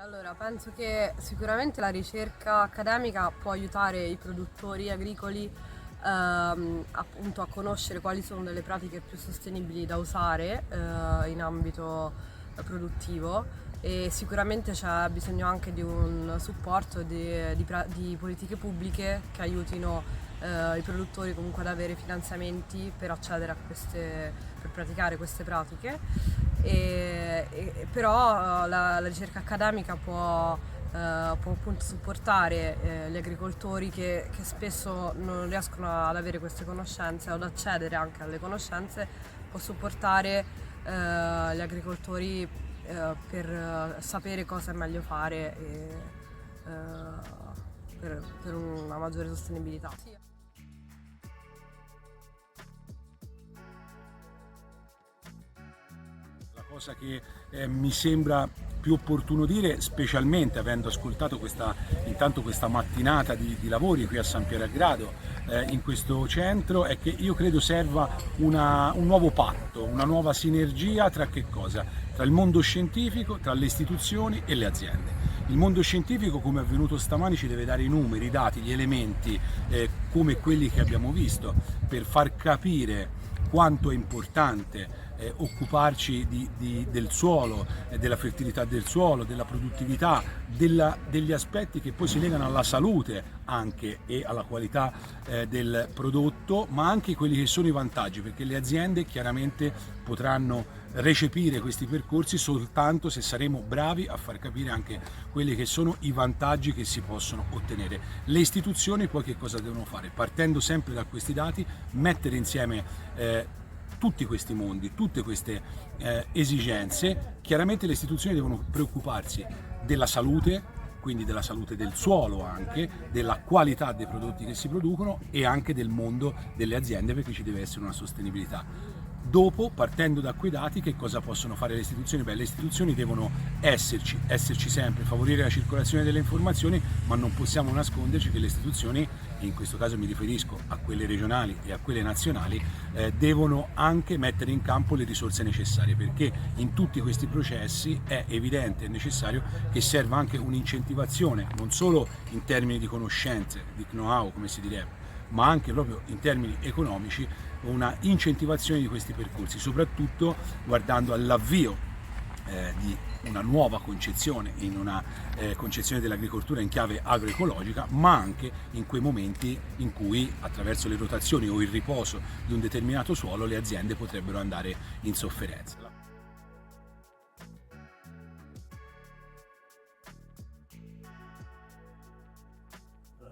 Allora, penso che sicuramente la ricerca accademica può aiutare i produttori agricoli appunto a conoscere quali sono delle pratiche più sostenibili da usare in ambito produttivo e sicuramente c'è bisogno anche di un supporto di politiche pubbliche che aiutino i produttori comunque ad avere finanziamenti per accedere a per praticare queste pratiche. Però la ricerca accademica può appunto supportare gli agricoltori che spesso non riescono ad avere queste conoscenze o ad accedere anche alle conoscenze, può supportare gli agricoltori per sapere cosa è meglio fare per una maggiore sostenibilità. Sì. La cosa che mi sembra più opportuno dire, specialmente avendo ascoltato intanto questa mattinata di lavori qui a San Piero a Grado, in questo centro, è che io credo serva un nuovo patto, una nuova sinergia tra che cosa? Tra il mondo scientifico, tra le istituzioni e le aziende. Il mondo scientifico, come è avvenuto stamani, ci deve dare i numeri, i dati, gli elementi, come quelli che abbiamo visto, per far capire quanto è importante occuparci del suolo, della fertilità del suolo, della produttività, degli aspetti che poi si legano alla salute anche e alla qualità del prodotto, ma anche quelli che sono i vantaggi, perché le aziende chiaramente potranno recepire questi percorsi soltanto se saremo bravi a far capire anche quelli che sono i vantaggi che si possono ottenere. Le istituzioni poi che cosa devono fare? Partendo sempre da questi dati, mettere insieme tutti questi mondi, tutte queste esigenze. Chiaramente le istituzioni devono preoccuparsi della salute, quindi della salute del suolo anche, della qualità dei prodotti che si producono e anche del mondo delle aziende, perché ci deve essere una sostenibilità. Dopo, partendo da quei dati, che cosa possono fare le istituzioni? Beh, le istituzioni devono esserci sempre, favorire la circolazione delle informazioni, ma non possiamo nasconderci che le istituzioni, e in questo caso mi riferisco a quelle regionali e a quelle nazionali, devono anche mettere in campo le risorse necessarie, perché in tutti questi processi è evidente e necessario che serva anche un'incentivazione, non solo in termini di conoscenze, di know-how come si direbbe, ma anche proprio in termini economici, una incentivazione di questi percorsi, soprattutto guardando all'avvio di una nuova concezione, in una concezione dell'agricoltura in chiave agroecologica, ma anche in quei momenti in cui attraverso le rotazioni o il riposo di un determinato suolo le aziende potrebbero andare in sofferenza.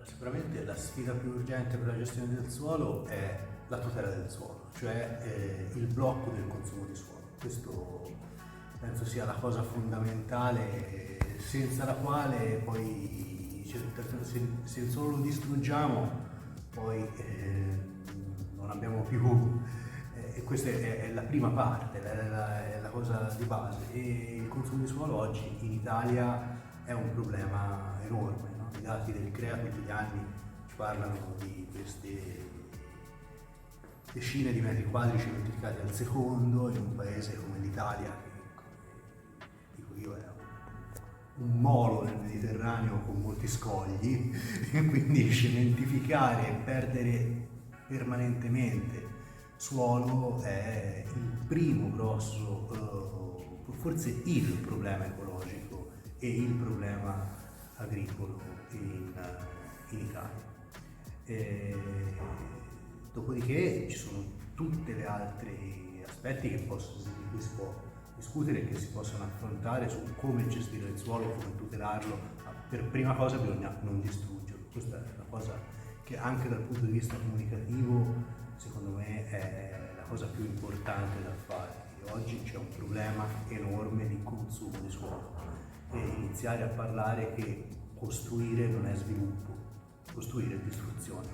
Sicuramente la sfida più urgente per la gestione del suolo è la tutela del suolo, cioè il blocco del consumo di suolo. Questo penso sia la cosa fondamentale, senza la quale poi se il suolo lo distruggiamo poi non abbiamo più, e questa è la prima parte, è la cosa di base, e il consumo di suolo oggi in Italia è un problema enorme. I dati del CREA tutti gli anni ci parlano di queste decine di metri quadri cementificati al secondo in un paese come l'Italia, che dico io è un molo nel Mediterraneo con molti scogli, e quindi cementificare e perdere permanentemente suolo è il primo grosso, forse il problema ecologico e il problema agricolo in Italia. Dopodiché ci sono tutti gli altri aspetti di cui si può discutere e che si possono affrontare su come gestire il suolo, come tutelarlo. Per prima cosa bisogna non distruggerlo. Questa è la cosa che anche dal punto di vista comunicativo secondo me è la cosa più importante da fare. E oggi c'è un problema enorme di consumo di suolo e iniziare a parlare che costruire non è sviluppo, costruire è distruzione.